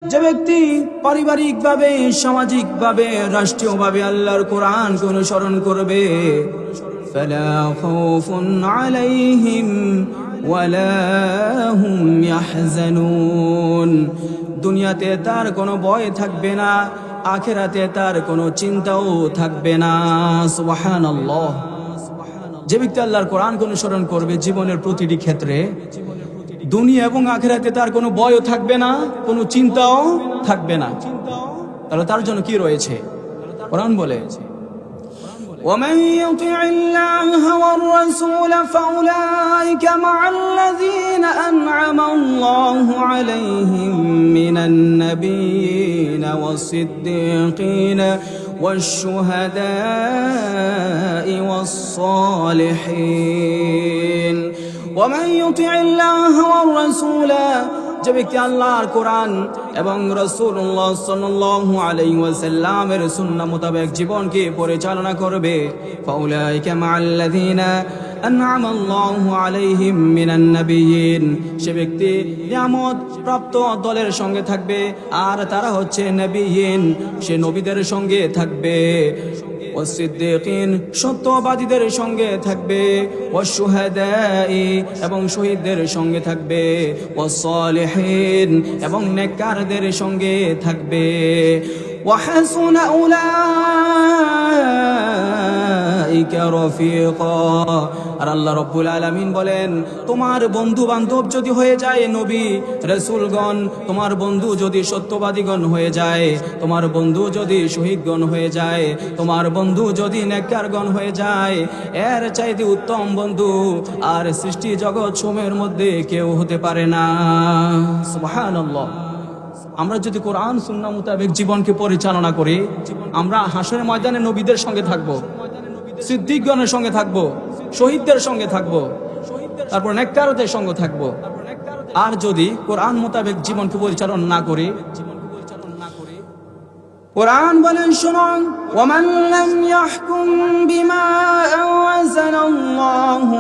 যে ব্যক্তি পারিবারিকভাবে, সামাজিকভাবে, রাষ্ট্রীয়ভাবে আল্লাহর কোরআনকে অনুসরণ করবে, ফালা খাউফুন আলাইহিম ওয়ালা হুম ইয়াহজানুন, দুনিয়াতে তার কোনো ভয় থাকবে না, আখিরাতে তার কোনো চিন্তাও থাকবে না। সুবহানাল্লাহ। যে ব্যক্তি আল্লাহর কোরআনকে অনুসরণ করবে জীবনের প্রতিটি ক্ষেত্রে, দুনিয়া এবং আখিরাতে তার কোনো ভয়ও থাকবে না, কোনো চিন্তাও থাকবে না। তাহলে তার জন্য কি রয়েছে? কোরআন বলে, وَمَن يُطِعِ اللَّهَ وَالرَّسُولَ فَأُولَٰئِكَ مَعَ الَّذِينَ أَنْعَمَ اللَّهُ عَلَيْهِم مِّنَ النَّبِيِّينَ وَالصِّدِّيقِينَ وَالشُّهَدَاءِ وَالصَّالِحِينَ। وَمَن يُطِعِ اللَّهَ وَالرَّسُولَ, যে ব্যক্তি আল্লাহর কোরআন এবং রাসূলুল্লাহ সাল্লাল্লাহু আলাইহি ওয়াসাল্লামের সুন্নাহ মোতাবেক জীবনকে পরিচালনা করবে, ফাউলাইকা মাআল্লাযীনা আন'আমা আল্লাহু আলাইহিম মিনান নাবিয়্যিন, সে ব্যক্তি নিয়ামত প্রাপ্ত দলের সঙ্গে থাকবে, আর তারা হচ্ছে নবিয়্যিন, সে নবীদের সঙ্গে থাকবে, ওয়াসিদ্দিকিন, সত্যবাদীদের সঙ্গে থাকবে, ওয়াশুহাদাই, এবং শহীদদের সঙ্গে থাকবে, ওয়াসসালিহিন, এবং নেককারদের সঙ্গে থাকবে, ওয়াহাসুনা উলাইকা রফিকা। আর আল্লাহ রাব্বুল আলামিন বলেন, তোমার বন্ধু বান্ধব যদি হয়ে যায় নবী রাসূলগণ, তোমার বন্ধু যদি সত্যবাদীগণ হয়ে যায়, তোমার বন্ধু যদি শহীদগণ হয়ে যায়, তোমার বন্ধু যদি নেককারগণ হয়ে যায়, এর চাইতে উত্তম বন্ধু আর সৃষ্টি জগৎ সমূহের মধ্যে কেউ হতে পারে না। সুবহানাল্লাহ। আমরা যদি কোরআন সুন্নাহ মোতাবেক জীবনকে পরিচালনা করি, আমরা হাসরের ময়দানে নবীদের সঙ্গে থাকবো, সিদ্দিকগণের সঙ্গে থাকবো, শহীদদের সঙ্গে থাকবো, তারপর নেককারদের সঙ্গে থাকবো। আর যদি কোরআন মোতাবেক জীবনকে পরিচালনা না করি, কোরআন বলেন শুনুন, ওয়ামান লাম ইয়াহকুম বিমা আনজালাল্লাহু